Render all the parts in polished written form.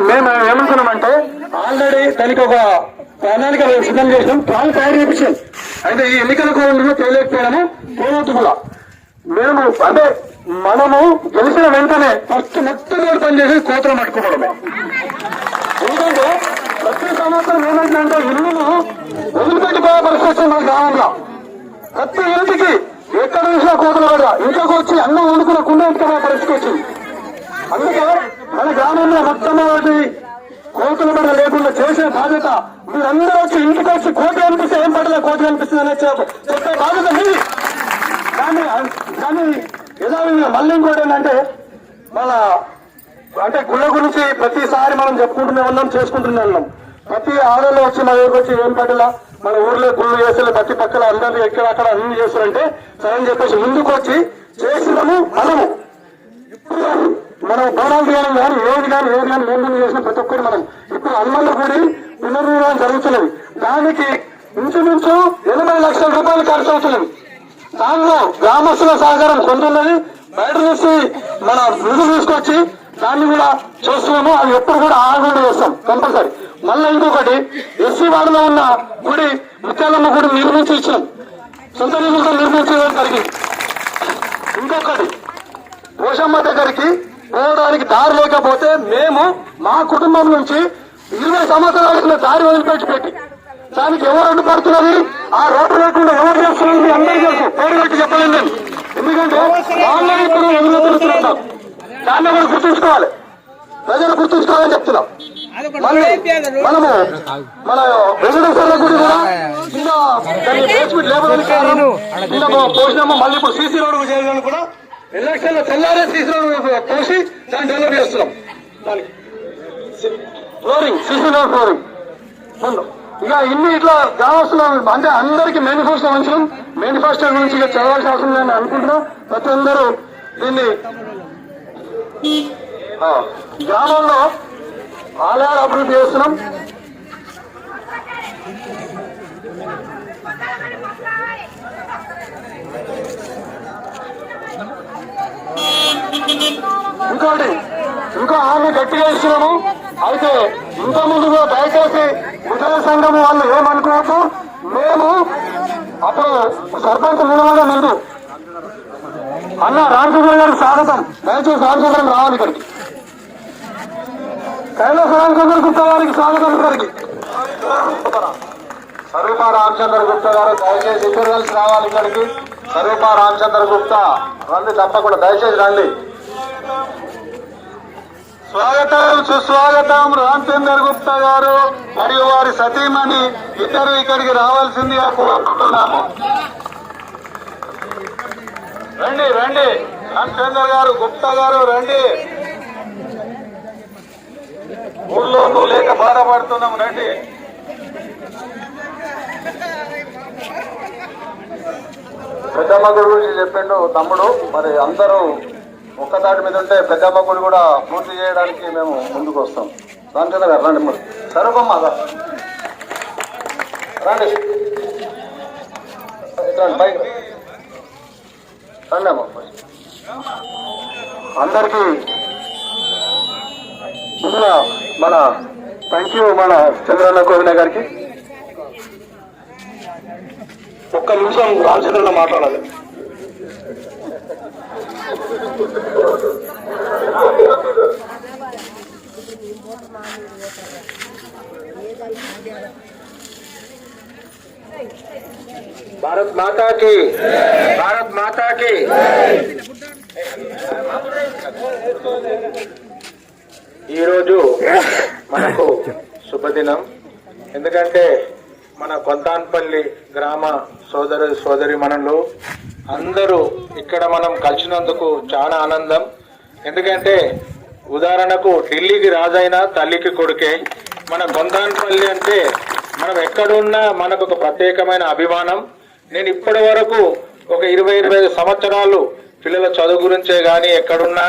మేము ఏమనుకున్నామంటే ఆల్రెడీ దానికి ఒక ప్రణాళిక సిద్ధం చేసినాం, ప్లాన్ తయారు చేయించాం. అయితే ఈ ఎన్నికల కోణంలో చేయలేకపోయాము, పోవద్దు కూడా. మేము అంటే మనము గెలిచిన వెంటనే ఫస్ట్ మొత్తం పనిచేసి కోతలు పట్టుకోవడమే. ఎందుకంటే ప్రతి సంవత్సరం ఏమంటే ఇల్లును వదిలిపెట్టిపోయే పరిస్థితి మన గ్రామంలో. ప్రతి ఇంటికి ఎక్కడ చూసినా కోతలు పడగా ఇంట్లోకి వచ్చి అన్నం వండుకున్న కుండ ఇంటికి పరిస్థితి వచ్చింది. అందుకే మన గ్రామంలో మొట్టమొదటి కోతలు పడ లేకుండా చేసే బాధ్యత మీరందరూ వచ్చి ఇంటికి వచ్చి కోత అనిపిస్తే ఏం పడలే కోత అనిపిస్తుంది అనే చెప్పే బాధ్యత మీది. కానీ యథావిధంగా మళ్ళీ ఇంకోటి ఏంటంటే మన అంటే గుళ్ళ గురించి ప్రతిసారి మనం చెప్పుకుంటూనే ఉన్నాం, చేసుకుంటూనే ఉన్నాం. ప్రతి ఆడలో వచ్చి మన దగ్గరకు వచ్చి ఏం పడలా, మన ఊర్లో గుళ్ళు చేసే ప్రతి పక్కల అందరూ ఎక్కడ అక్కడ అన్ని చేస్తారంటే సరే అని చెప్పేసి ముందుకు వచ్చి చేసినాము. ఇప్పుడు మనం బోనాలు తీయడం కానీ ఏది కానీ మేము చేసిన ప్రతి ఒక్కరు మనం ఇప్పుడు హనుమల్ల గుడి పునర్నిర్మాణం జరుగుతున్నది. దానికి ఇంచుమించు 80 లక్షల రూపాయలు ఖర్చు అవుతున్నది. దానిలో గ్రామస్తుల సహకారం కొంటున్నది. బయట నుంచి మన నిధులు తీసుకొచ్చి దాన్ని కూడా చేస్తున్నాము. అది ఎప్పుడు కూడా ఆగకుండా చేస్తాం కంపల్సరీ. మళ్ళీ ఇంకొకటి ఎస్సీ వార్డులో ఉన్న గుడి ముత్యాలమ్మ గుడి నిర్మించి ఇచ్చాం, సొంత నిధులతో నిర్మించడం జరిగింది. ఇంకొకటి పోషమ్మ దగ్గరికి పోవడానికి దారి లేకపోతే మేము మా కుటుంబం నుంచి 20 సంవత్సరాల దారి వదిలిపెట్టి దానికి ఎవరు అడ్డుపడుతున్నది, ఆ రోడ్డు లేకుండా ఎవరు చేస్తున్నది అందరికీ తెలుసు. పేరు పెట్టి చెప్పలేను నేను, ఎందుకంటే వాళ్ళని ఇప్పుడు వదిలిపెడుతున్నాం. దాన్ని కూడా గుర్తుంచుకోవాలి, ప్రజలు గుర్తుంచుకోవాలని చెప్తున్నాం. మళ్ళీ మనము మన వెంకటేశ్వర గుడి కూడా కింద దాన్ని బేస్మెంట్ లేబర్ కింద పోసినాము. మళ్ళీ ఇప్పుడు సీసీ రోడ్డు చేయడానికి కూడా ఎలక్షన్ లో తెల్లారే సీసీ రోడ్డు పోసి దాన్ని డెవలప్ చేస్తున్నాం. దానికి ఫ్లోరింగ్ సీసీ రోడ్ ఫ్లోరింగ్ ఇక ఇన్ని ఇట్లా గ్రామస్తులు అంటే అందరికీ మేనిఫెస్టో ఉంచడం. మేనిఫెస్టో గురించి ఇక చదవాల్సిన అవసరం లేదని అనుకుంటున్నాం. ప్రతి అందరూ దీన్ని గ్రామంలో ఆలయాలు అభివృద్ధి చేస్తున్నాం. ఇంకో హామీ గట్టిగా ఇస్తున్నాము. అయితే ఇంత ముందుగా దయచేసి ముసలి సంఘం వాళ్ళు ఏమనుకోవద్దు. మేము అప్పుడు సర్పంచ్ నిలవడం ముందు అన్న రామచంద్ర గారికి స్వాగతం, దయచేసి రామచంద్రం రావాలి ఇక్కడికి. కైలాస రామచంద్ర గుప్తా గారికి స్వాగతం. ఇక్కడికి స్వరూప రామచంద్ర గుప్తా గారు దయచేసి ఇద్దరు కలిసి రావాలి ఇక్కడికి. స్వరూప రామచంద్ర గుప్తా రండి, తప్పకుండా దయచేసి రండి. స్వాగతం, సుస్వాగతం. రామచంద్ర గుప్తా గారు మరియు వారి సతీమణి ఇద్దరు ఇక్కడికి రావాల్సిందిగా కోరుకుంటున్నాము. రండి రండి, రామచంద్ర గారు గుప్తా గారు రండి. ఊళ్ళో నువ్వు లేక బాధపడుతున్నాం, రండి. పెద్దమ్మ గుడి గురించి చెప్పిండు తమ్ముడు. మరి అందరూ ఒక్కదాటి మీద ఉంటే పెద్దమ్మ గుడి కూడా పూర్తి చేయడానికి మేము ముందుకు వస్తాం. రామచంద్ర గారు రండి. మరి సరూపమ్మ రండి, పైకి రండి అమ్మ. అందరికీ ముందుగా మన థ్యాంక్ యూ మన చంద్రన్న కోవిన గారికి. ఒక్క నిమిషం రామచంద్రన్న మాట్లాడాలి. భారత్ మాతాకి, భారత్ మాతాకి. ఈరోజు మనకు శుభదినం. ఎందుకంటే మన కొంతాన్పల్లి గ్రామ సోదరి మనలు అందరూ ఇక్కడ మనం కలిసినందుకు చాలా ఆనందం. ఎందుకంటే ఉదాహరణకు ఢిల్లీకి రాజైనా తల్లికి కొడుకే. మన కొంతాన్పల్లి అంటే మనం ఎక్కడున్నా మనకు ఒక ప్రత్యేకమైన అభిమానం. నేను ఇప్పటి వరకు ఒక 20-25 సంవత్సరాలు పిల్లల చదువు గురించే కానీ ఎక్కడున్నా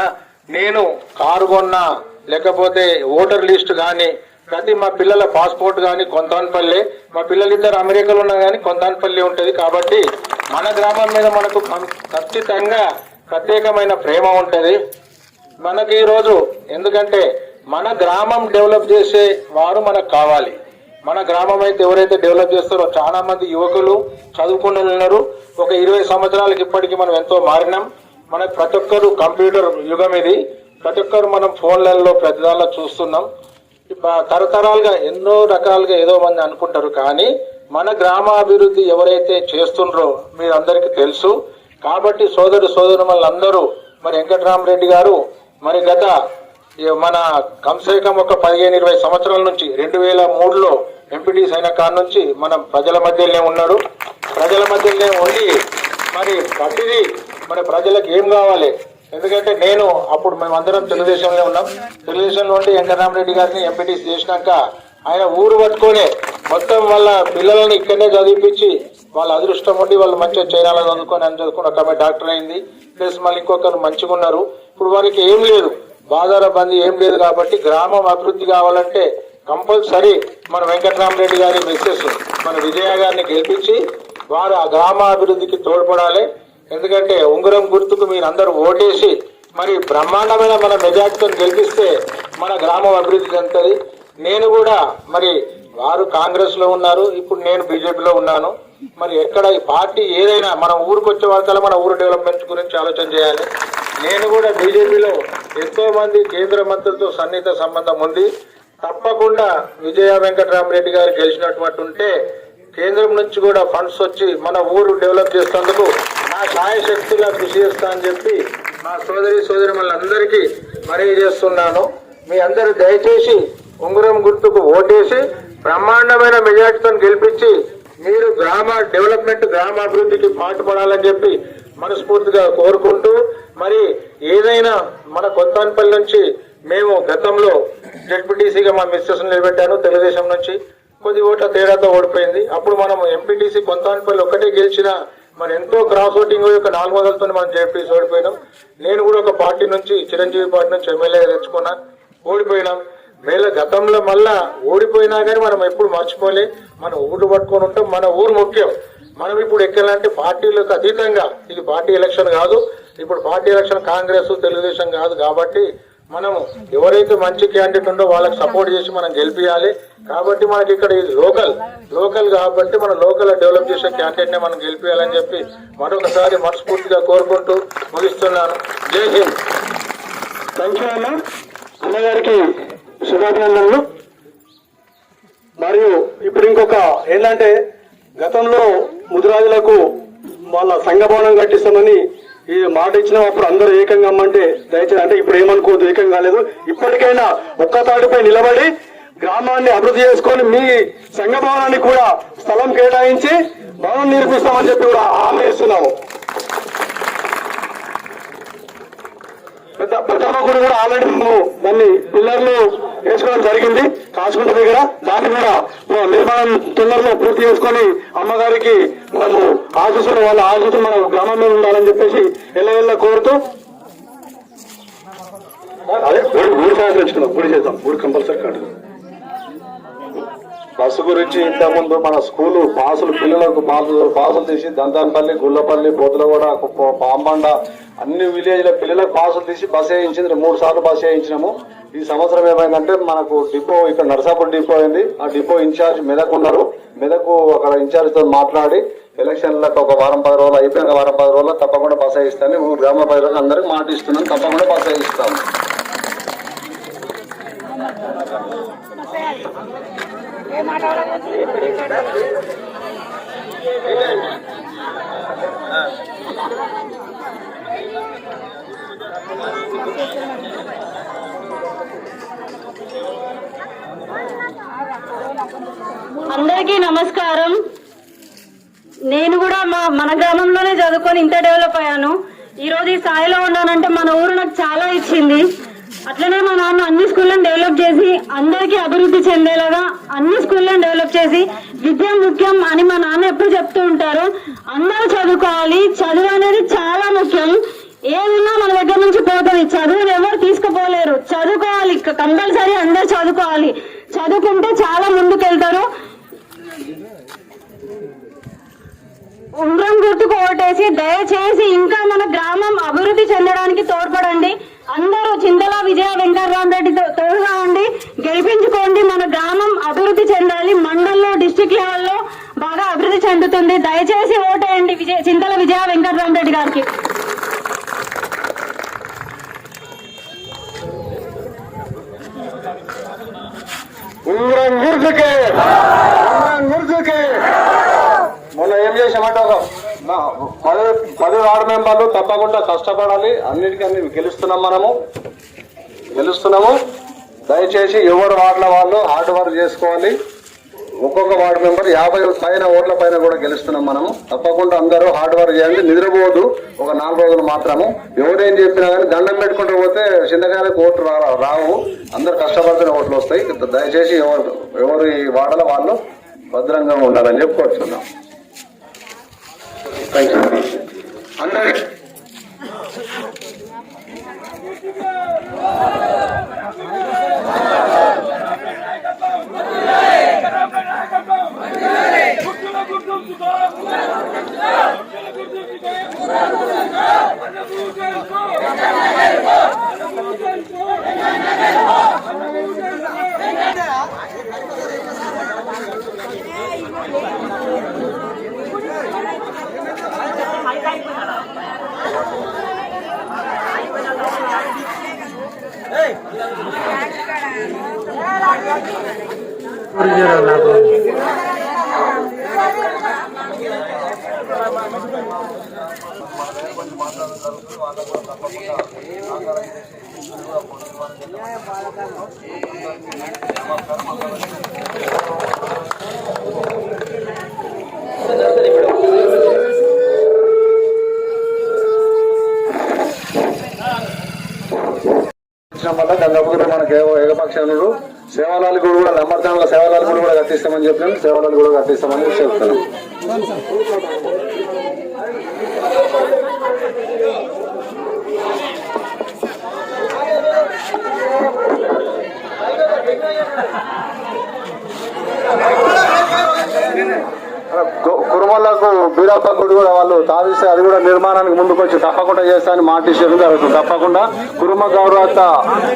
నేను కారు కొన్నా లేకపోతే ఓటర్ లిస్ట్ కానీ ప్రతి మా పిల్లల పాస్పోర్ట్ కానీ కొంతాన్పల్లి, మా పిల్లలిద్దరు అమెరికాలో ఉన్నా కానీ కొంతాన్పల్లి ఉంటుంది. కాబట్టి మన గ్రామం మీద మనకు ఖచ్చితంగా ప్రత్యేకమైన ప్రేమ ఉంటుంది మనకి ఈరోజు. ఎందుకంటే మన గ్రామం డెవలప్ చేసే వారు మనకు కావాలి. మన గ్రామం అయితే ఎవరైతే డెవలప్ చేస్తారో చాలా మంది యువకులు చదువుకుని ఉన్నారు. ఒక 20 సంవత్సరాలకి ఇప్పటికీ మనం ఎంతో మారినాం. మనకు ప్రతి ఒక్కరు కంప్యూటర్ యుగం ఇది. ప్రతి ఒక్కరు మనం ఫోన్లలో ప్రతి దానిలో చూస్తున్నాం. తరతరాలుగా ఎన్నో రకాలుగా ఏదో మంది అనుకుంటారు, కానీ మన గ్రామాభివృద్ధి ఎవరైతే చేస్తుండ్రో మీరు అందరికీ తెలుసు. కాబట్టి సోదరులందరూ మరి వెంకటరామరెడ్డి గారు మరి గత మన కమ్సేకం ఒక 15-20 సంవత్సరాల నుంచి 2003లో ఎంపీటీసీ అయిన కాడ నుంచి మనం ప్రజల మధ్యలోనే ఉన్నాడు. ప్రజల మధ్యలోనే ఉండి మరి ప్రతిదీ మరి ప్రజలకు ఏం కావాలి, ఎందుకంటే నేను అప్పుడు మేమందరం తెలుగుదేశంలో ఉన్నాం. తెలుగుదేశంలో ఉండి వెంకటరామరెడ్డి గారిని ఎంపీటీసీ చేసినాక ఆయన ఊరు పట్టుకొని మొత్తం వాళ్ళ పిల్లలని ఇక్కడనే చదివిపించి వాళ్ళ అదృష్టం ఉండి వాళ్ళు మంచిగా చైనాలో చదువుకొని అని చదువుకుని ఒక డాక్టర్ అయింది. ప్లస్ మళ్ళీ ఇంకొకరు మంచిగా ఉన్నారు. ఇప్పుడు వారికి ఏం లేదు, బాధార బందీ ఏం లేదు. కాబట్టి గ్రామం అభివృద్ధి కావాలంటే కంపల్సరీ మన వెంకటరామరెడ్డి గారి మిస్సెస్ మన విజయ గారిని గెలిపించి వారు ఆ గ్రామాభివృద్ధికి తోడ్పడాలి. ఎందుకంటే ఉంగరం గుర్తుకు మీరు అందరూ ఓటేసి మరి బ్రహ్మాండమైన మన మెజార్టీతో గెలిపిస్తే మన గ్రామం అభివృద్ధి చెందుతుంది. నేను కూడా మరి వారు కాంగ్రెస్ లో ఉన్నారు, ఇప్పుడు నేను బీజేపీలో ఉన్నాను. మరి ఎక్కడ ఈ పార్టీ ఏదైనా మన ఊరికి వచ్చే వాళ్ళకల్లా మన ఊరు డెవలప్మెంట్ గురించి ఆలోచన చేయాలి. నేను కూడా బీజేపీలో ఎంతో మంది కేంద్ర మంత్రులతో సన్నిహిత సంబంధం ఉంది. తప్పకుండా విజయ వెంకటరామరెడ్డి గారు గెలిచినటువంటి ఉంటే కేంద్రం నుంచి కూడా ఫండ్స్ వచ్చి మన ఊరు డెవలప్ చేసేందుకు నా సాయశక్తిగా కృషి చేస్తా అని చెప్పి మా సోదరి మనందరికీ మనవి చేస్తున్నాను. మీ అందరూ దయచేసి ఉంగరం గుర్తుకు ఓటేసి బ్రహ్మాండమైన మెజార్టీతో గెలిపించి మీరు గ్రామ డెవలప్మెంట్ గ్రామాభివృద్ధికి పాటుపడాలని చెప్పి మనస్ఫూర్తిగా కోరుకుంటూ, మరి ఏదైనా మన కొత్తపల్లి నుంచి మేము గతంలో జెడ్పీటీసీగా మా మిస్సెస్ నిలబెట్టాను. తెలుగుదేశం నుంచి కొద్ది ఓట్ల తేడాతో ఓడిపోయింది. అప్పుడు మనం ఎంపీటీసీ కొత్తపల్లి ఒక్కటే గెలిచినా మరి ఎంతో క్రాస్ ఓటింగ్ యొక్క 400తో మనం జెడ్పీటీసీ ఓడిపోయినాం. నేను కూడా ఒక పార్టీ నుంచి చిరంజీవి పార్టీ నుంచి ఎమ్మెల్యే తెచ్చుకున్నా, ఓడిపోయినాం. మేళ గతంలో మళ్ళా ఓడిపోయినా కానీ మనం ఎప్పుడు మర్చిపోలే, మనం ఊరు పట్టుకొని ఉంటాం. మన ఊరు ముఖ్యం. మనం ఇప్పుడు ఎక్కాలంటే పార్టీలకు అతీతంగా, ఇది పార్టీ ఎలక్షన్ కాదు, ఇప్పుడు పార్టీ ఎలక్షన్ కాంగ్రెస్ తెలుగుదేశం కాదు. కాబట్టి మనం ఎవరైతే మంచి క్యాండిడేట్ ఉందో వాళ్ళకి సపోర్ట్ చేసి మనం గెలిపియాలి. కాబట్టి మనకి ఇక్కడ ఇది లోకల్ కాబట్టి మన లోకల్ డెవలప్ చేసే క్యాండిడేట్ నే మనం గెలిపియాలని చెప్పి మరొకసారి మనస్ఫూర్తిగా కోరుకుంటూ ముగిస్తున్నాను. జై హింద్. థ్యాంక్ యూ అన్న. అన్నగారికి శుభాభినందనలు. మరియు ఇప్పుడు ఇంకొక ఏంటంటే గతంలో ముదిరాజులకు వాళ్ళ సంఘ భవనం కట్టిస్తామని ఈ మాట ఇచ్చినప్పుడు అందరూ ఏకంగా అమ్మంటే దయచేసి అంటే ఇప్పుడు ఏమనుకోవద్దు, ఏకం కాలేదు. ఇప్పటికైనా ఒక్క తాటిపై నిలబడి గ్రామాన్ని అభివృద్ధి చేసుకొని మీ సంఘ భవనాన్ని కూడా స్థలం కేటాయించి భవనం నిర్మిస్తామని చెప్పి కూడా హామీ ఇస్తున్నాము. పెద్దమ్మ గుడి కూడా ఆల్రెడీ మేము దాన్ని పిల్లర్లు వేసుకోవడం జరిగింది కాసుకుంట దగ్గర. దాన్ని కూడా నిర్మాణం తొందరలో పూర్తి చేసుకొని అమ్మగారికి మనము ఆశిస్తున్న వాళ్ళ ఆశిస్తూ మన గ్రామం మీద ఉండాలని చెప్పేసి ఎల్ల కోరుతూ అదే ఊరి సాయంత్రం తెచ్చుకున్నాం. ఊరి చేద్దాం, ఊరి కంపల్సరీ కట్టు. బస్సు గురించి ఇంతకుముందు మన స్కూలు పాసులు పిల్లలకు పాసులు తీసి దంతానపల్లి, గుల్లపల్లి, బొద్దులగూడ, పాంబండ అన్ని విలేజ్ల పిల్లలకు పాసులు తీసి బస్ వేయించింది. 3 సార్లు బస్ వేయించినాము. ఈ సంవత్సరం ఏమైందంటే మనకు డిపో ఇక్కడ నర్సాపూర్ డిపో అయింది. ఆ డిపో ఇన్ఛార్జ్ మెదక్ ఉన్నారు. మెదక్ అక్కడ ఇన్ఛార్జ్ తో మాట్లాడి ఎలక్షన్లకు ఒక వారం 10 రోజులు అయిపోయిన వారం 10 రోజుల్లో తప్పకుండా బస్ వేయిస్తాను. గ్రామ ప్రజలకు అందరికి మాట ఇస్తున్నాను, తప్పకుండా బస్ వేయిస్తాము. అందరికీ నమస్కారం. నేను కూడా మన గ్రామంలోనే చదువుకొని ఇంత డెవలప్ అయ్యాను. ఈ రోజు ఈ స్థాయిలో ఉన్నానంటే మన ఊరు నాకు చాలా ఇచ్చింది. అట్లనే మా నాన్న అన్ని స్కూళ్ళని డెవలప్ చేసి అందరికీ అభివృద్ధి చెందేలాగా అన్ని స్కూళ్ళని డెవలప్ చేసి విద్య ముఖ్యం అని మా నాన్న ఎప్పుడు చెప్తూ ఉంటారు. అందరూ చదువుకోవాలి, చదువు అనేది చాలా ముఖ్యం. ఏదన్నా మన దగ్గర నుంచి పోతుంది, చదువుని ఎవరు తీసుకుపోలేరు. చదువుకోవాలి, కంపల్సరీ అందరూ చదువుకోవాలి. చదువుకుంటే చాలా ముందుకెళ్తారు. ఉంగరం గుర్తుకు ఓటేసి దయచేసి ఇంకా మన గ్రామం అభివృద్ధి చెందడానికి తోడ్పడండి. అందరూ చింతల విజయ వెంకటరామరెడ్డితో తోడుగా డిస్ట్రిక్ట్ లెవెల్లో బాగా అభివృద్ధి చెందుతుంది. దయచేసి ఓటేయండి చింతల విజయ వెంకటరామరెడ్డి గారికి. మొన్న ఏం చేసామంటే ఒక 10 వార్డు మెంబర్లు తప్పకుండా కష్టపడాలి. అన్నిటికీ గెలుస్తున్నాము. దయచేసి ఎవరు వార్డుల వాళ్ళు హార్డ్ వర్క్ చేసుకోవాలి. ఒక్కొక్క వార్డు మెంబర్ 50 పైన ఓట్ల పైన కూడా గెలుస్తున్నాం మనము. తప్పకుండా అందరూ హార్డ్ వర్క్ చేయండి. నిద్రపోవద్దు ఒక 4 రోజులు మాత్రము. ఎవరేం చెప్పినా కానీ దండం పెట్టుకుంటూ పోతే చింతకాయలకు ఓట్లు రావు. అందరు కష్టపడితేనే ఓట్లు వస్తాయి. దయచేసి ఎవరు ఈ వార్డుల వాళ్ళు భద్రంగా ఉండాలని చెప్పుకోవచ్చున్నాం. అందరి వల్ల గంగాపురం మనకు ఏకపక్షాలు సేవలాలు కూడా లంబర్తాండ్ల సేవలాలు కూడా కట్టిస్తామని చెప్పినాం. సేవలాలు కూడా కట్టిస్తామని చెప్తున్నాం. కురుమలకు బీరప్ప గుడి కూడా వాళ్ళు తావిస్తే అది కూడా నిర్మాణానికి ముందుకు వచ్చి తప్పకుండా చేస్తానని మాట ఇచ్చేది జరుగుతుంది. తప్పకుండా కురుమ గౌరవత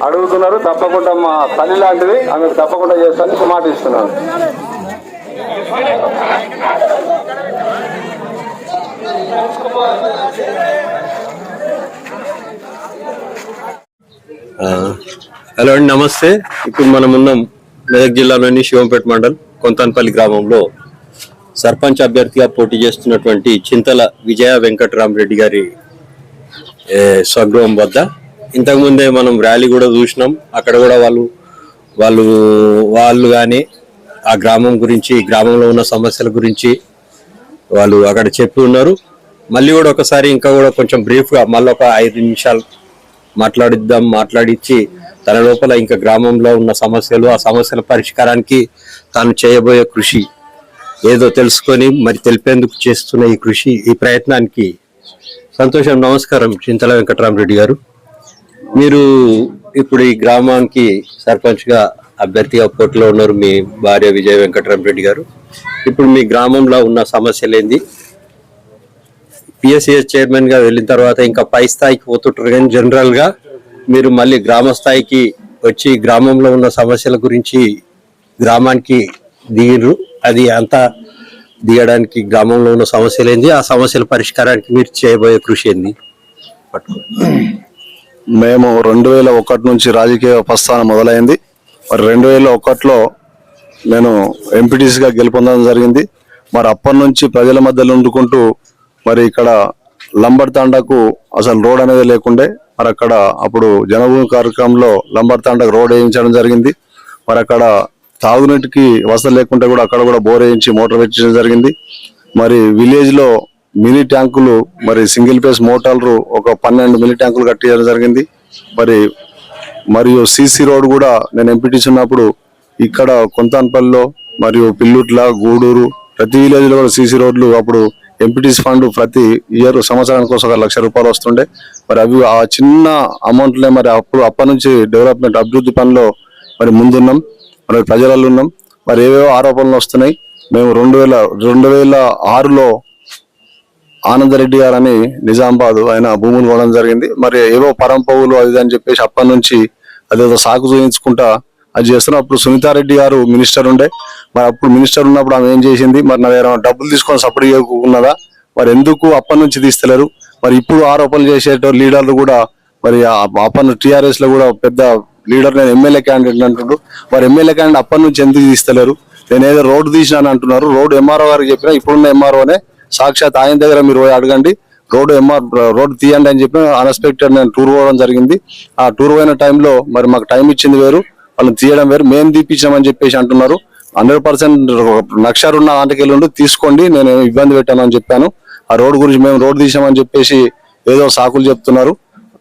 అడుగుతున్నారు. తప్పకుండా మా తల్లి లాంటిది ఆమెకు తప్పకుండా చేస్తానని మాట ఇస్తున్నారు. హలో అండి, నమస్తే. ఇప్పుడు మనం ఉన్నాం మెదక్ జిల్లాలోని శివంపేట మండల్ కొంతాన్పల్లి గ్రామంలో సర్పంచ్ అభ్యర్థిగా పోటీ చేస్తున్నటువంటి చింతల విజయ వెంకటరామరెడ్డి గారి స్వగృహం వద్ద. ఇంతకుముందే మనం ర్యాలీ కూడా చూసినాం. అక్కడ కూడా వాళ్ళు కానీ ఆ గ్రామం గురించి, గ్రామంలో ఉన్న సమస్యల గురించి వాళ్ళు అక్కడ చెప్పి ఉన్నారు. మళ్ళీ కూడా ఒకసారి ఇంకా కూడా కొంచెం బ్రీఫ్గా మళ్ళీ ఒక 5 నిమిషాలు మాట్లాడించి తన లోపల ఇంకా గ్రామంలో ఉన్న సమస్యలు, ఆ సమస్యల పరిష్కారానికి తాను చేయబోయే కృషి ఏదో తెలుసుకొని మరి తెలిపేందుకు చేస్తున్న ఈ ప్రయత్నానికి సంతోషం. నమస్కారం చింతల వెంకటరామరెడ్డి గారు. మీరు ఇప్పుడు ఈ గ్రామానికి సర్పంచ్ గా అభ్యర్థిగా పోటీలో ఉన్నారు. మీ భార్య విజయ వెంకటరామరెడ్డి గారు. ఇప్పుడు మీ గ్రామంలో ఉన్న సమస్యలు ఏంది? పిఎస్సిఎస్ చైర్మన్ గా వెళ్ళిన తర్వాత ఇంకా పై స్థాయికి పోతుంటారు, కానీ జనరల్ గా మీరు మళ్ళీ గ్రామ స్థాయికి వచ్చి గ్రామంలో ఉన్న సమస్యల గురించి గ్రామానికి దిగిరు. అది అంతా దిగడానికి గ్రామంలో ఉన్న సమస్యలు ఏంది, ఆ సమస్యల పరిష్కారానికి మీరు చేయబోయే కృషి ఏంది? మేము 2001 నుంచి రాజకీయ ప్రస్థానం మొదలైంది. మరి 2001లో నేను ఎంపీటీసీగా గెలుపొందడం జరిగింది. మరి అప్పటి నుంచి ప్రజల మధ్యలో ఉండుకుంటూ మరి ఇక్కడ లంబర్తాండకు అసలు రోడ్ అనేది లేకుండే. మరి అక్కడ అప్పుడు జనభూమి కార్యక్రమంలో లంబర్తాండకు రోడ్ వేయించడం జరిగింది. మరి అక్కడ తాగునీటికి వసతి లేకుంటే కూడా అక్కడ కూడా బోర్ వేయించి మోటార్ పెట్టడం జరిగింది. మరి విలేజ్ లో మినీ ట్యాంకులు, మరి సింగిల్ ఫేస్ మోటార్లు ఒక 12 మినీ ట్యాంకులు కట్టించడం జరిగింది. మరియు సిసి రోడ్ కూడా నేను ఎంపీటీసీ ఉన్నప్పుడు ఇక్కడ కొంతాన్పల్లిలో మరియు పిల్లుట్ల, గూడూరు ప్రతి విలేజ్ లో కూడా సిసి రోడ్లు అప్పుడు ఎంపీటీసీ ఫండ్ ప్రతి ఇయర్ సంవత్సరానికి కోసం 1 లక్ష రూపాయలు వస్తుండే. మరి అవి ఆ చిన్న అమౌంట్లే మరి అప్పటి నుంచి డెవలప్మెంట్ అభివృద్ధి పనిలో మరి ముందున్నాం, మరి ప్రజలలో ఉన్నాం. మరి ఏవేవో ఆరోపణలు వస్తున్నాయి. మేము 2006లో ఆనందరెడ్డి గారు అని నిజామాబాద్ ఆయన భూములు కొనడం జరిగింది. మరి ఏవో పరంపవులు అది అని చెప్పేసి అప్పటి నుంచి అదేదో సాకు చూయించుకుంటా అది చేస్తున్నాం. అప్పుడు సునీతారెడ్డి గారు మినిస్టర్ ఉండే. మరి అప్పుడు మినిస్టర్ ఉన్నప్పుడు ఆమె ఏం చేసింది, మరి నా దగ్గర డబ్బులు తీసుకొని సపోర్ట్ చేయకున్నదా, మరి ఎందుకు అప్పటి నుంచి తీస్తలేరు? మరి ఇప్పుడు ఆరోపణలు చేసేట లీడర్లు కూడా మరి అప్పటి టీఆర్ఎస్ లో కూడా పెద్ద లీడర్ నేను ఎమ్మెల్యే క్యాండిడేట్ అంటున్నారు. మరి ఎమ్మెల్యే క్యాండిడేట్ అప్పటి నుంచి ఎందుకు తీస్తలేరు? నేను ఏదో రోడ్డు తీసినాను అంటున్నారు. రోడ్డు ఎంఆర్ఓ గారికి చెప్పినా, ఇప్పుడున్న ఎంఆర్ఓనే సాక్షాత్ ఆయన దగ్గర మీరు పోయి అడగండి, రోడ్డు తీయండి అని చెప్పి అన్ఎక్స్పెక్టెడ్ నేను టూర్ పోవడం జరిగింది. ఆ టూర్ పోయిన టైంలో మరి మాకు టైం ఇచ్చింది వేరు, వాళ్ళని తీయడం వేరు. మేము తీపించామని చెప్పేసి అంటున్నారు. 100% నక్షరు ఉన్న ఆంటకెళ్ళి తీసుకోండి, నేను ఇబ్బంది పెట్టాను అని చెప్పాను. ఆ రోడ్డు గురించి మేము రోడ్డు తీసామని చెప్పేసి ఏదో సాకులు చెప్తున్నారు.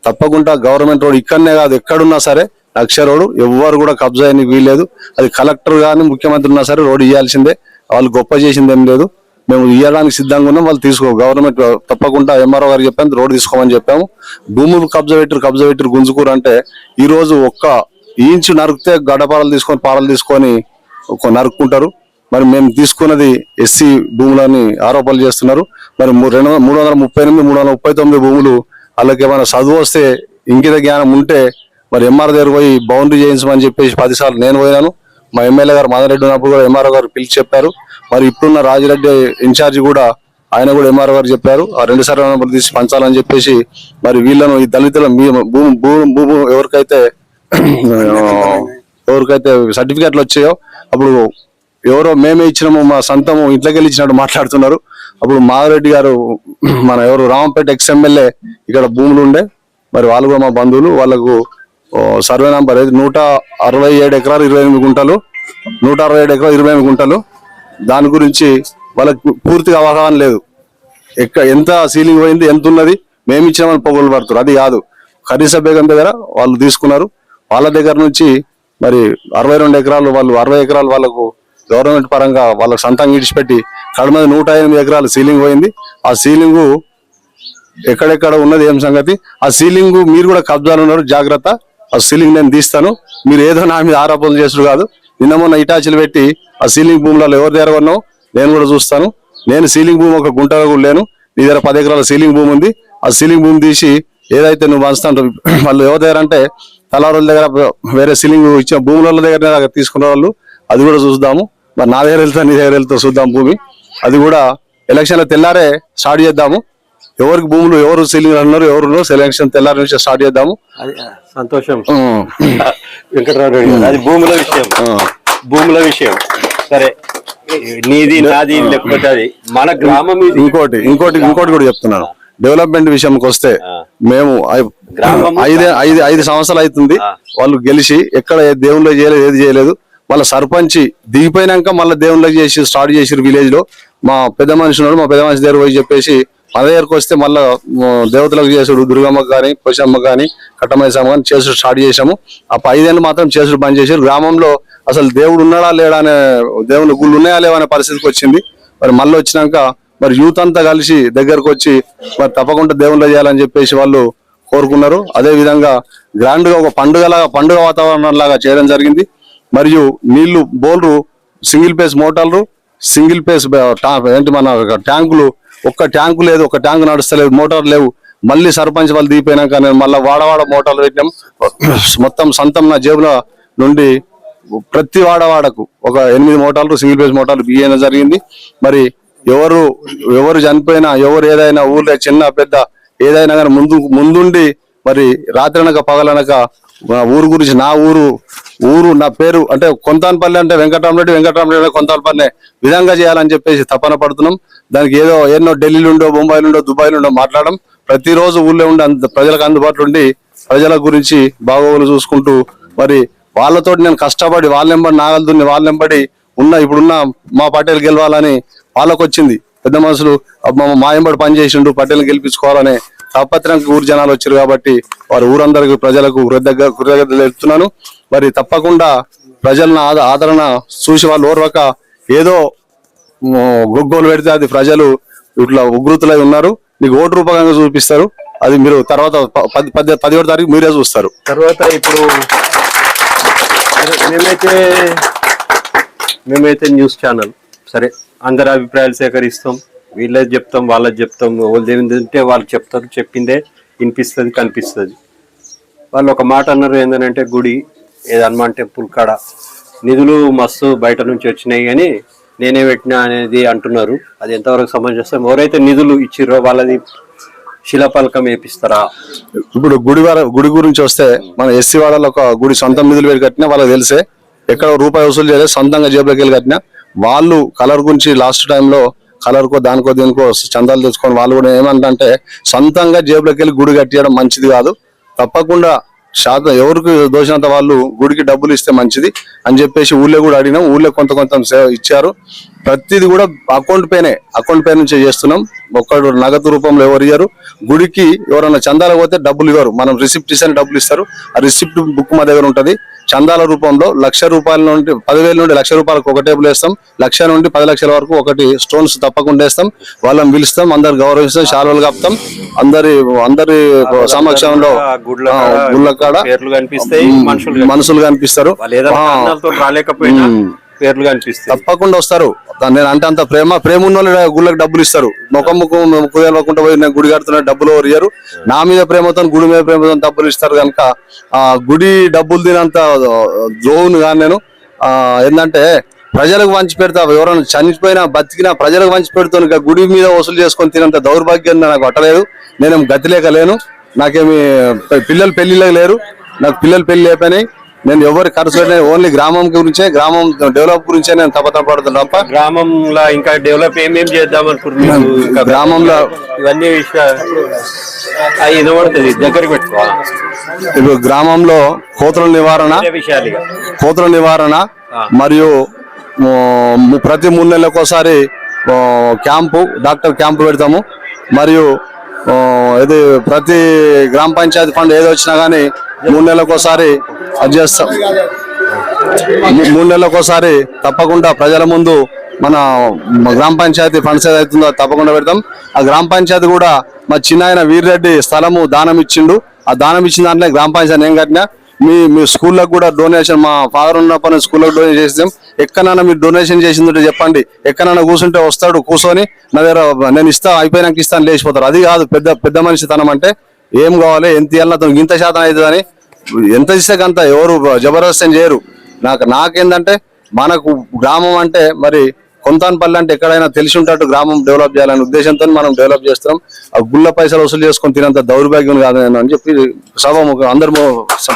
తప్పకుండా గవర్నమెంట్ రోడ్ ఇక్కడనే కాదు, ఎక్కడున్నా సరే లక్ష రోడ్డు ఎవ్వరు కూడా కబ్జా అయ్యడానికి వీల్లేదు. అది కలెక్టర్ గాని ముఖ్యమంత్రి ఉన్నా సరే రోడ్డు ఇవ్వాల్సిందే. వాళ్ళు గొప్ప చేసింది ఏం లేదు, మేము ఇవ్వడానికి సిద్ధంగా ఉన్నాం. వాళ్ళు గవర్నమెంట్ తప్పకుండా ఎంఆర్ఓ గారికి చెప్పాము, రోడ్డు తీసుకోమని చెప్పాము. భూములు కబ్జా పెట్టి గుంజుకూరు అంటే ఈ రోజు ఒక్క ఇంచు నరికితే గడ్డపారలు తీసుకొని నరుక్కుంటారు. మరి మేము తీసుకున్నది ఎస్సీ భూములని ఆరోపణలు చేస్తున్నారు. మరి 338, 339 భూములు వాళ్ళకి ఏమైనా చదువు వస్తే ఇంకిత జ్ఞానం ఉంటే మరి ఎంఆర్ దగ్గర పోయి బౌండరీ చేయించమని చెప్పేసి 10 సార్లు నేను పోయినాను. మా ఎమ్మెల్యే గారు మదరెడ్డి ఉన్నప్పుడు కూడా ఎంఆర్ఓ గారు పిలిచి చెప్పారు. మరి ఇప్పుడున్న రాజిరెడ్డి ఇన్ఛార్జి కూడా ఆయన కూడా ఎంఆర్ఓ గారు చెప్పారు, ఆ 2 సర్వే నెంబర్లు తీసి పంచాలని చెప్పేసి. మరి వీళ్ళను ఈ దళితుల భూమి ఎవరికైతే సర్టిఫికేట్లు వచ్చాయో అప్పుడు ఎవరో మేమే ఇచ్చినాము, మా సొంతము ఇంట్లోకి వెళ్ళి ఇచ్చినట్టు మాట్లాడుతున్నారు. అప్పుడు మాధవరెడ్డి గారు మన ఎవరు రామంపేట ఎక్స్ఎమ్మెల్యే ఇక్కడ భూములు ఉండే, మరి వాళ్ళు కూడా మా బంధువులు. వాళ్ళకు సర్వే నంబర్ 167 ఎకరాలు 28 గుంటలు, 167 ఎకరాలు 28 గుంటలు. దాని గురించి వాళ్ళకి పూర్తిగా అవగాహన లేదు. ఎంత సీలింగ్ పోయింది, ఎంత ఉన్నది, మేము ఇచ్చినామని పొగలు పడుతున్నారు. అది కాదు, కనీస బేగం దగ్గర వాళ్ళు తీసుకున్నారు. వాళ్ళ దగ్గర నుంచి మరి 62 ఎకరాలు వాళ్ళు 60 ఎకరాలు వాళ్ళకు గవర్నమెంట్ పరంగా వాళ్ళకు సొంతంగా ఇడిచిపెట్టి కడమ 108 ఎకరాలు సీలింగ్ పోయింది. ఆ సీలింగు ఎక్కడెక్కడ ఉన్నది ఏం సంగతి? ఆ సీలింగ్ మీరు కూడా కబ్జాలు ఉన్నారు, జాగ్రత్త. ఆ సీలింగ్ నేను తీస్తాను, మీరు ఏదో నా మీద ఆరోపణలు చేసుడు కాదు. నిన్న మొన్న ఇటాచీలు పెట్టి ఆ సీలింగ్ భూములలో ఎవరి దగ్గర ఉన్నావు నేను కూడా చూస్తాను. నేను సీలింగ్ భూమి ఒక గుంటలో కూడా లేను, నీ దగ్గర 10 ఎకరాల సీలింగ్ భూమి ఉంది. ఆ సీలింగ్ భూమి తీసి ఏదైతే నువ్వు పంచుతావు వాళ్ళు ఎవరి దగ్గర అంటే తలారుల దగ్గర వేరే సీలింగ్ ఇచ్చిన భూముల దగ్గర తీసుకున్న వాళ్ళు, అది కూడా చూద్దాము. మరి నా దగ్గర వెళ్తా నీ దగ్గర వెళ్తా చూద్దాం భూమి. అది కూడా ఎలక్షన్ల తెల్లారే స్టార్ట్ చేద్దాము. ఎవరికి భూములు ఎవరు సీలింగ్ అన్నారు ఎవరు సెలక్షన్ తెల్లారి నుంచి స్టార్ట్ చేద్దాము. సంతోషం వెంకటరావు రెడ్డి గారు. అది భూముల విషయం సరే, నీది నాది లేకపోతే అది మన గ్రామం. ఇంకోటి కూడా చెప్తున్నాను. డెవలప్మెంట్ విషయంకి వస్తే మేము 5 సంవత్సరాలు అవుతుంది వాళ్ళు గెలిచి, ఎక్కడ దేవుళ్ళో చేయలేదు, ఏది చేయలేదు. మళ్ళీ సర్పంచ్ దిగిపోయినాక మళ్ళీ దేవుళ్ళకి చేసి స్టార్ట్ చేసారు విలేజ్ లో. మా పెద్ద మనిషి ఉన్నాడు, మా పెద్ద మనిషి దగ్గర పోయి చెప్పేసి మన దగ్గరకు వస్తే మళ్ళీ దేవతలకు చేసుడు, దుర్గమ్మకు కానీ పోషమ్మకు కానీ కట్టమైసమ్మ కానీ చేసుడు స్టార్ట్ చేసాము. ఆ 5 ఏళ్ళు మాత్రం చేసుడు బంద్ చేశారు. గ్రామంలో అసలు దేవుడు ఉన్నాడా లేడా అనే, దేవుని గుళ్ళు ఉన్నాయా లేవా అనే పరిస్థితికి వచ్చింది. మరి మళ్ళీ వచ్చినాక మరి యూత్ అంతా కలిసి దగ్గరకు వచ్చి మరి తప్పకుండా దేవుళ్ళు చేయాలని చెప్పేసి వాళ్ళు కోరుకున్నారు. అదే విధంగా గ్రాండ్ గా ఒక పండుగ వాతావరణం లాగా చేయడం జరిగింది. మరియు నీళ్లు బోర్లు, సింగిల్ ఫేస్ మోటార్లు, సింగిల్ ఫేస్ ఏంటి మన ట్యాంకులు, ఒక్క ట్యాంకు లేదు, ఒక ట్యాంకు నడుస్తలేదు, మోటార్లు లేవు. మళ్ళీ సర్పంచ్ వాళ్ళు దిగిపోయినాక నేను మళ్ళీ వాడవాడ మోటార్లు పెట్టినాం. మొత్తం సొంతం నా జేబుల నుండి ప్రతి వాడవాడకు ఒక 8 మోటార్లు సింగిల్ ఫేస్ మోటార్లు బియ్యడం జరిగింది. మరి ఎవరు చనిపోయినా, ఎవరు ఏదైనా ఊర్లో చిన్న పెద్ద ఏదైనా కానీ ముందుండి మరి రాత్రనక పగలనక ఊరు గురించి నా ఊరు నా పేరు అంటే కొంతాన్పల్లి అంటే వెంకటరామరెడ్డి కొంతాన్పల్లి విధంగా చేయాలని చెప్పేసి తపన పడుతున్నాం. దానికి ఎన్నో ఢిల్లీలుండో, బొంబాయిలుండో, దుబాయ్లుండో మాట్లాడడం, ప్రతిరోజు ఊళ్ళో ఉండి ప్రజలకు అందుబాటులో ఉండి ప్రజల గురించి బాగోగులు చూసుకుంటూ మరి వాళ్ళతో నేను కష్టపడి వాళ్ళెంబడి నాగలుదున్ని వాళ్ళెంబడి ఇప్పుడున్న మా పటేల్ గెలవాలని వాళ్ళకు వచ్చింది. పెద్ద మనుషులు మా ఎంబడి పనిచేసిండు, పటేల్ని గెలిపించుకోవాలనే తాపత్రయానికి ఊరు జనాలు వచ్చారు కాబట్టి వారు ఊరందరికి ప్రజలకు కృతజ్ఞతలు తెలుపుతున్నాను. మరి తప్పకుండా ప్రజలను ఆదరణ చూసి వాళ్ళు ఓర్వక ఏదో గొగ్గోలు పెడితే అది ప్రజలు ఇట్లా ఉగ్రతులై ఉన్నారు. మీకు ఓటు రూపకంగా చూపిస్తారు, అది మీరు తర్వాత 17వ తారీఖు మీరే చూస్తారు. తర్వాత ఇప్పుడు మేమైతే న్యూస్ ఛానల్ సరే అందరి అభిప్రాయాలు సేకరిస్తాం, వీళ్ళది చెప్తాం వాళ్ళది చెప్తాం, వాళ్ళు ఏమిందంటే వాళ్ళు చెప్తారు, చెప్పిందే వినిపిస్తుంది కనిపిస్తుంది. వాళ్ళు ఒక మాట అన్నారు ఏంటంటే గుడి హనుమాన్ టెంపుల్ కాడ నిధులు మస్తు బయట నుంచి వచ్చినాయి కానీ నేనే పెట్టినా అనేది అంటున్నారు. అది ఎంతవరకు సమంజసం? ఎవరైతే నిధులు ఇచ్చిర్రో వాళ్ళది శిలాఫలకం వేపిస్తారా? ఇప్పుడు గుడి గురించి వస్తే మన ఎస్సీ వాళ్ళలో ఒక గుడి సొంతం నిధులు పెట్టి కట్టినా వాళ్ళకి తెలిసే, ఎక్కడ రూపాయి వసూలు చేయలేదు, సొంతంగా జేబులోకి వెళ్ళి కట్టినా. వాళ్ళు కలర్ గురించి లాస్ట్ టైంలో కలర్కో దానికో దీనికో చందాలు తెచ్చుకొని వాళ్ళు కూడా ఏమంటే సొంతంగా జేబులోకి వెళ్ళి గుడి కట్టియడం మంచిది కాదు. తప్పకుండా శాతం ఎవరికి దోచినంత వాళ్ళు గుడికి డబ్బులు ఇస్తే మంచిది అని చెప్పేసి ఊళ్ళో కూడా అడిగినాం. ఊళ్ళో కొంత ఇచ్చారు. ప్రతిది కూడా అకౌంట్ పే నుంచే చేస్తున్నాం. ఒక్కడు నగదు రూపంలో ఎవరు ఇయ్యరు. గుడికి ఎవరైనా చందాలకు పోతే డబ్బులు ఇవ్వరు, మనం రిసిప్ట్ ఇస్తే డబ్బులు ఇస్తారు. ఆ రిసిప్ట్ బుక్ మా దగ్గర ఉంటది. చందాల రూపంలో 1,00,000 రూపాయల నుండి 10,000 నుండి 1,00,000 రూపాయలకు ఒక టేబుల్ వేస్తాం. 1,00,000 నుండి 10 లక్షల వరకు ఒకటి స్టోన్స్ తప్పకుండా వేస్తాం. వాళ్ళని పిలుస్తాం, అందరు గౌరవిస్తాం, శాలువలు కప్తాం. అందరి సమక్షంలో గుళ్ళ కాడ కనిపిస్తాయి, మనుషులు కనిపిస్తారు. రాలేకపోయినా పేర్లు కనిపిస్తాయి, తప్పకుండా వస్తారు. నేను అంటే అంత ప్రేమ ఉన్న వాళ్ళు గుళ్ళకి డబ్బులు ఇస్తారు. ముఖం కుదలకుండా పోయి నేను గుడి కడుతున్నా డబ్బులు ఎవరు ఇయ్యరు. నా మీద ప్రేమతో గుడి మీద ప్రేమతో డబ్బులు ఇస్తారు కనుక ఆ గుడి డబ్బులు తినంత ద్రోహుని కానీ నేను ఏంటంటే ప్రజలకు వంచి పెడతా. ఎవరైనా చనిపోయినా బతికినా ప్రజలకు వంచి పెడుతాను. ఇక గుడి మీద వసూలు చేసుకొని తినంత దౌర్భాగ్యం నాకు పట్టలేదు. నేనేం గతి లేక లేను. నాకేమి పిల్లలు పెళ్లిళ్ళకి లేరు. నాకు పిల్లలు పెళ్లి అయిపోయినాయి. నేను ఎవరి ఖర్చు ఓన్లీ గ్రామం గురించే, గ్రామం డెవలప్ గురించే నేను తప్పడుతున్నాను తప్ప గ్రామంలో ఇంకా డెవలప్ ఏమేం చేద్దాం అనుకుంటున్నాను. గ్రామంలో ఇవన్నీ వినబడుతుంది, దగ్గరికి పెట్టుకోవాలి. ఇప్పుడు గ్రామంలో కోతుల నివారణ మరియు ప్రతి 3 నెలలకు ఒకసారి డాక్టర్ క్యాంపు పెడతాము. మరియు ఇది ప్రతి గ్రామ పంచాయతీ ఫండ్ ఏదో వచ్చినా గానీ 3 నెలలకు ఒకసారి అది చేస్తాం. 3 నెలలకు ఒకసారి తప్పకుండా ప్రజల ముందు మన గ్రామ పంచాయతీ ఫండ్స్ ఏదైతుందో తప్పకుండా పెడతాం. ఆ గ్రామ పంచాయతీ కూడా మా చిన్నాయన వీర్రెడ్డి స్థలము దానం ఇచ్చిండు. ఆ దానం ఇచ్చిన దాంట్లో గ్రామ పంచాయతీ నేను కట్టినా. మీ స్కూళ్ళకు కూడా డొనేషన్, మా ఫాదర్ ఉన్నప్పుడు స్కూళ్ళకు డొనేషన్ చేసాం. ఎక్కడైనా మీరు డొనేషన్ చేసిందంటే చెప్పండి. ఎక్కడైనా కూర్చుంటే వస్తాడు, కూర్చొని నా దగ్గర నేను ఇస్తా, అయిపోయినాక ఇస్తాను లేచిపోతారు. అది కాదు పెద్ద మనిషి తనం అంటే. ఏం కావాలి, ఎంత ఇవ్వాలి, అతనికి ఇంత శాతం అవుతుందని ఎంత ఇస్తే అంత ఎవరు జబర్దస్తం చేయరు. నాకేందంటే మనకు గ్రామం అంటే మరి కొంతాన్పల్లి అంటే ఎక్కడైనా తెలిసి ఉంటట్టు గ్రామం డెవలప్ చేయాలనే ఉద్దేశంతో మనం డెవలప్ చేస్తున్నాం. ఆ గుళ్ళ పైసలు వసూలు చేసుకొని తినంత దౌర్భాగ్యం కాదు నేను అని చెప్పి అందరి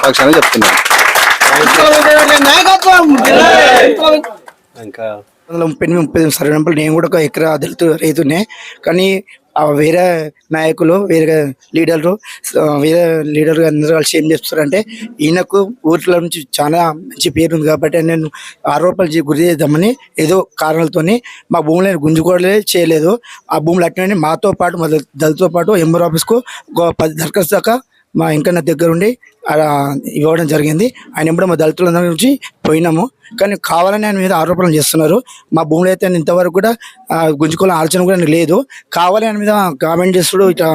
పక్షాన్ని చెప్తున్నాను. ఇంకా 30 సరైనప్పుడు నేను కూడా ఒక ఎకరా దళిత రైతునే. కానీ వేరే నాయకులు, వేరే లీడర్లు అందరూ కలిసి ఏం చేస్తారంటే ఈయనకు ఊర్ల నుంచి చాలా మంచి పేరు ఉంది కాబట్టి నేను ఆరోపణలు గురి చేద్దామని ఏదో కారణాలతోని మా భూములను గుంజుకోవడలే చేయలేదు. ఆ భూములు అట్లనే మాతో పాటు మా దళితో పాటు ఎంఆర్ ఆఫీస్కు ఒక 10 దరఖాస్తు దాకా మా ఇంకన్నా దగ్గర ఉండి ఇవ్వడం జరిగింది. ఆయన ఎప్పుడో మా దళితులందరి నుంచి పోయినాము. కానీ కావాలని ఆయన మీద ఆరోపణలు చేస్తున్నారు. మా భూములు అయితే ఇంతవరకు కూడా గుంజుకోవాలని ఆలోచన కూడా లేదు. కావాలి ఆయన మీద కామెంట్ చేస్తాడు, ఇట్లా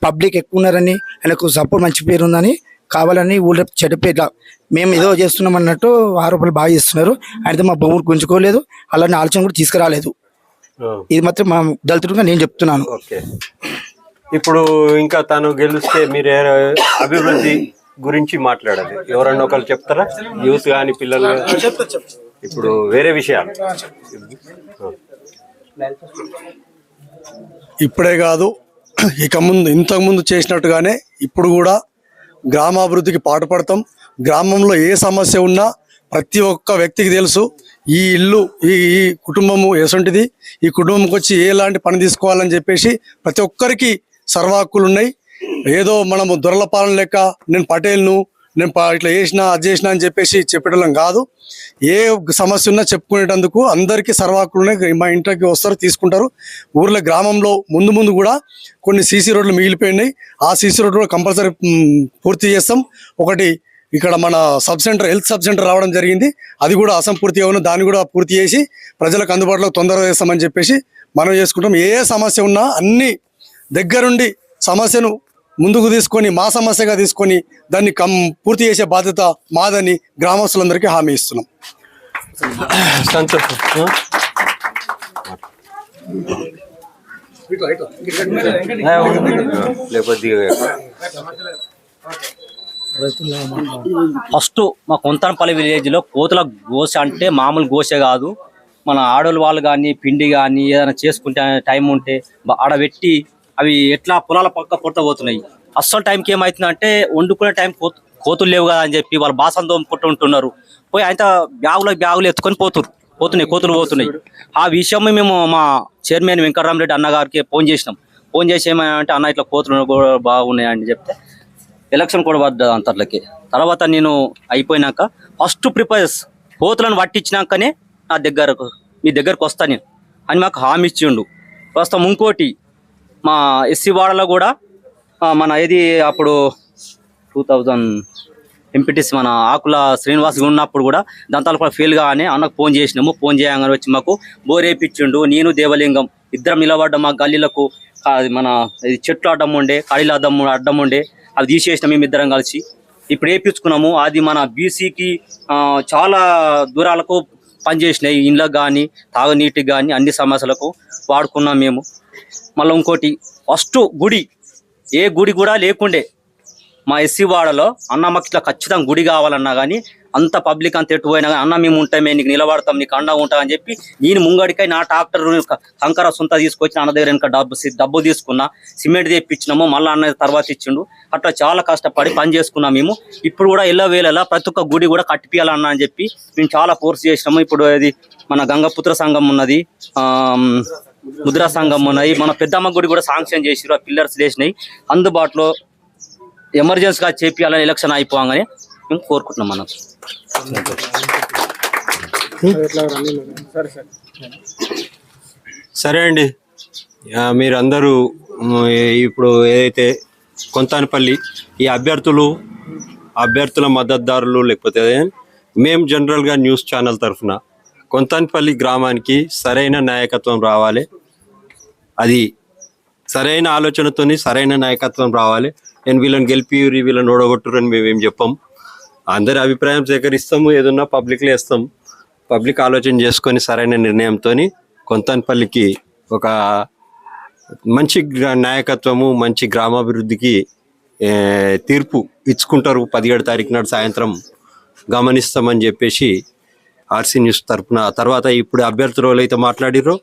పబ్లిక్ ఎక్కువ ఉన్నారని, ఆయనకు సపోర్ట్ మంచి పేరు ఉందని కావాలని ఊళ్ళో చెడ్డపేట మేము ఏదో చేస్తున్నాం అన్నట్టు ఆరోపణలు బాగా చేస్తున్నారు. ఆయనతో మా భూములు గుంజుకోలేదు, అలాంటి ఆలోచన కూడా తీసుకురాలేదు. ఇది మాత్రం మా దళితుడుగా నేను చెప్తున్నాను. ఇప్పుడు ఇంకా తను గెలిస్తే మీరు అభివృద్ధి గురించి మాట్లాడాలి. ఎవరన్నా ఒకరు చెప్తారా? యూత్ కానీ పిల్లలు. ఇప్పుడు వేరే విషయాలు ఇప్పుడే కాదు, ఇంతకుముందు చేసినట్టుగానే ఇప్పుడు కూడా గ్రామాభివృద్ధికి పాటుపడతాం. గ్రామంలో ఏ సమస్య ఉన్నా ప్రతి ఒక్క వ్యక్తికి తెలుసు. ఈ ఇల్లు ఈ కుటుంబము ఎసంటిది, ఈ కుటుంబంకి వచ్చి ఎలాంటి పని తీసుకోవాలని చెప్పేసి ప్రతి ఒక్కరికి సర్వాక్కులు ఉన్నాయి. ఏదో మనము దొరల పాలన లెక్క నేను పటేల్ను, నేను ఇట్లా చేసినా అది చేసినా అని చెప్పేసి చెప్పడం కాదు. ఏ సమస్య ఉన్నా చెప్పుకునేటందుకు అందరికీ సర్వాక్కులు ఉన్నాయి. మా ఇంట్లోకి వస్తారు, తీసుకుంటారు. ఊర్లో గ్రామంలో ముందు కూడా కొన్ని సీసీ రోడ్లు మిగిలిపోయినాయి. ఆ సీసీ రోడ్లు కూడా కంపల్సరీ పూర్తి చేస్తాం. ఒకటి ఇక్కడ మన హెల్త్ సబ్ సెంటర్ రావడం జరిగింది. అది కూడా అసంపూర్తిగా ఉన్న దాన్ని కూడా పూర్తి చేసి ప్రజలకు అందుబాటులో తొందరగా చేస్తామని చెప్పేసి మనం చేసుకుంటాం. ఏ సమస్య ఉన్నా అన్ని దగ్గరుండి సమస్యను ముందుకు తీసుకొని మా సమస్యగా తీసుకొని దాన్ని పూర్తి చేసే బాధ్యత మాదని గ్రామస్తులందరికీ హామీ ఇస్తున్నాం. లేకపోతే ఫస్ట్ మా కొంతనపల్లి విలేజ్లో కోతుల గోస అంటే మామూలు గోస కాదు. మన ఆడోళ్ళు వాళ్ళు కానీ పిండి కానీ ఏదైనా చేసుకుంటే టైం ఉంటే ఆడబెట్టి అవి ఎట్లా పొలాల పక్క పోతున్నాయి. అస్సలు టైంకి ఏమవుతుందంటే వండుకునే టైం కోతులు లేవు కదా అని చెప్పి వాళ్ళు బాసలు తోముకుంటూ ఉంటున్నారు. పోయి ఆయన బ్యాగులు ఎత్తుకొని కోతులు పోతున్నాయి. ఆ విషయం మేము మా చైర్మన్ వెంకటరామరెడ్డి అన్న గారికి ఫోన్ చేసినాం. ఫోన్ చేసి ఏమంటే అన్న ఇట్లా కోతులు కూడా బాగున్నాయని చెప్తే ఎలక్షన్ కూడా పడ్డది అంతట్లకి. తర్వాత నేను అయిపోయినాక ఫస్ట్ ప్రిపేర్స్ కోతులను పట్టించినాకనే మీ దగ్గరకు వస్తా నేను అని మాకు హామీ ఇచ్చిండు. ప్రస్తుతం ఇంకోటి మా ఎస్సీ వాడలో కూడా మన ఇది అప్పుడు 2000 ఎంపీటీసీ మన ఆకుల శ్రీనివాస్ ఉన్నప్పుడు కూడా దంతాలు కూడా ఫెయిల్ కాగానే అన్నకు ఫోన్ చేసినాము. ఫోన్ చేయగానే వచ్చి మాకు బోర్ వేయించిండు. నేను దేవలింగం ఇద్దరం నిలబడ్డం. మా గల్లీలకు మన చెట్లు అడ్డం ఉండే, కళీల అడ్డం ఉండే, అవి తీసేసినాం మేమిద్దరం కలిసి. ఇప్పుడు వేయించుకున్నాము. అది మన బీసీకి చాలా దూరాలకు పనిచేసినాయి. ఇండ్లకు కానీ తాగునీటికి కానీ అన్ని సమస్యలకు వాడుకున్నాం మేము. మళ్ళీ ఇంకోటి ఫస్ట్ గుడి, ఏ గుడి కూడా లేకుండే మా ఎస్సీ వాడలో. అన్న మాకు ఇట్లా ఖచ్చితంగా గుడి కావాలన్నా కానీ అంత పబ్లిక్ అంత ఎట్టుపోయినా కానీ అన్న మేము ఉంటామే, నీకు నిలబడతాం, నీకు అండగా ఉంటాం అని చెప్పి నేను ముంగడికై నా ట్రాక్టర్ కంకర సొంత తీసుకొచ్చి అన్న దగ్గర ఇంకా డబ్బు తీసుకున్నా, సిమెంట్ తెప్పించినాము. మళ్ళీ అన్న తర్వాత ఇచ్చిండు. అట్లా చాలా కష్టపడి పని చేసుకున్నాం మేము. ఇప్పుడు కూడా ఎల్లవేళలా ప్రతి ఒక్క గుడి కూడా కట్టిపియాలన్నా అని చెప్పి మేము చాలా ఫోర్స్ చేసినాము. ఇప్పుడు అది మన గంగపుత్ర సంఘం ఉన్నది, ముద్రా సంఘం ఉన్నది, మన పెద్దమ్మ గుడి కూడా శాంక్షన్ చేసిరు. ఆ పిల్లర్స్ వేసినాయి. అందుబాటులో ఎమర్జెన్సీగా చేపియాలని ఎలక్షన్ అయిపోగానే మేము కోరుకుంటున్నాం. మనం సరే అండి, మీరందరూ ఇప్పుడు ఏదైతే కొంతానపల్లి ఈ అభ్యర్థుల మద్దతుదారులు లేకపోతే మేము జనరల్గా న్యూస్ ఛానల్ తరఫున కొంతానపల్లి గ్రామానికి సరైన నాయకత్వం రావాలి. అది సరైన ఆలోచనతోని సరైన నాయకత్వం రావాలి. నేను వీళ్ళని గెలిపిరి, వీళ్ళని ఓడగొట్టురని మేమేం చెప్పాం. అందరి అభిప్రాయం సేకరిస్తాము, ఏదన్నా పబ్లిక్లో వేస్తాం. పబ్లిక్ ఆలోచన చేసుకొని సరైన నిర్ణయంతో కొంతానపల్లికి ఒక మంచి నాయకత్వము, మంచి గ్రామాభివృద్ధికి తీర్పు ఇచ్చుకుంటారు. 17 తారీఖు నాడు సాయంత్రం గమనిస్తామని చెప్పేసి ఆర్సీ న్యూస్ తరఫున. తర్వాత ఇప్పుడు అభ్యర్థులు ఎవరైతే మాట్లాడిర్రో,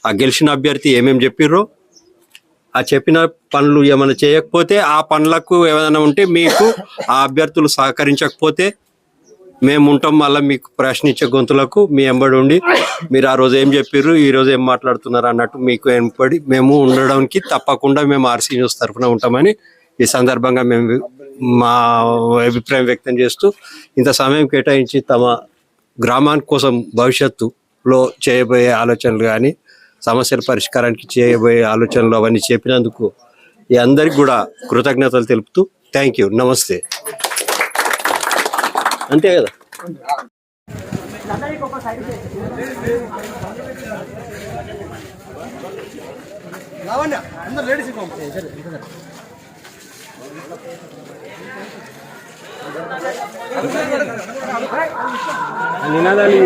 ఆ గెలిచిన అభ్యర్థి ఏమేమి చెప్పిర్రో, ఆ చెప్పిన పనులు ఏమైనా చేయకపోతే ఆ పనులకు ఏమైనా ఉంటే మీకు ఆ అభ్యర్థులు సహకరించకపోతే మేము ఉంటాం. మళ్ళీ మీకు ప్రశ్నించే గొంతులకు మీ ఎంబడి ఉండి మీరు ఆ రోజు ఏం చెప్పారు, ఈ రోజు ఏం మాట్లాడుతున్నారు అన్నట్టు మీకు ఎంబడి మేము ఉండడానికి తప్పకుండా మేము ఆర్సీ న్యూస్ తరఫున ఉంటామని ఈ సందర్భంగా మేము మా అభిప్రాయం వ్యక్తం చేస్తూ, ఇంత సమయం కేటాయించి తమ గ్రామానికి కోసం భవిష్యత్తులో చేయబోయే ఆలోచనలు కానీ సమస్యల పరిష్కారానికి చేయబోయే ఆలోచనలు అవన్నీ చెప్పినందుకు ఈ అందరికి కూడా కృతజ్ఞతలు తెలుపుతూ థ్యాంక్ యూ, నమస్తే. అంతే కదా. నినాదాలు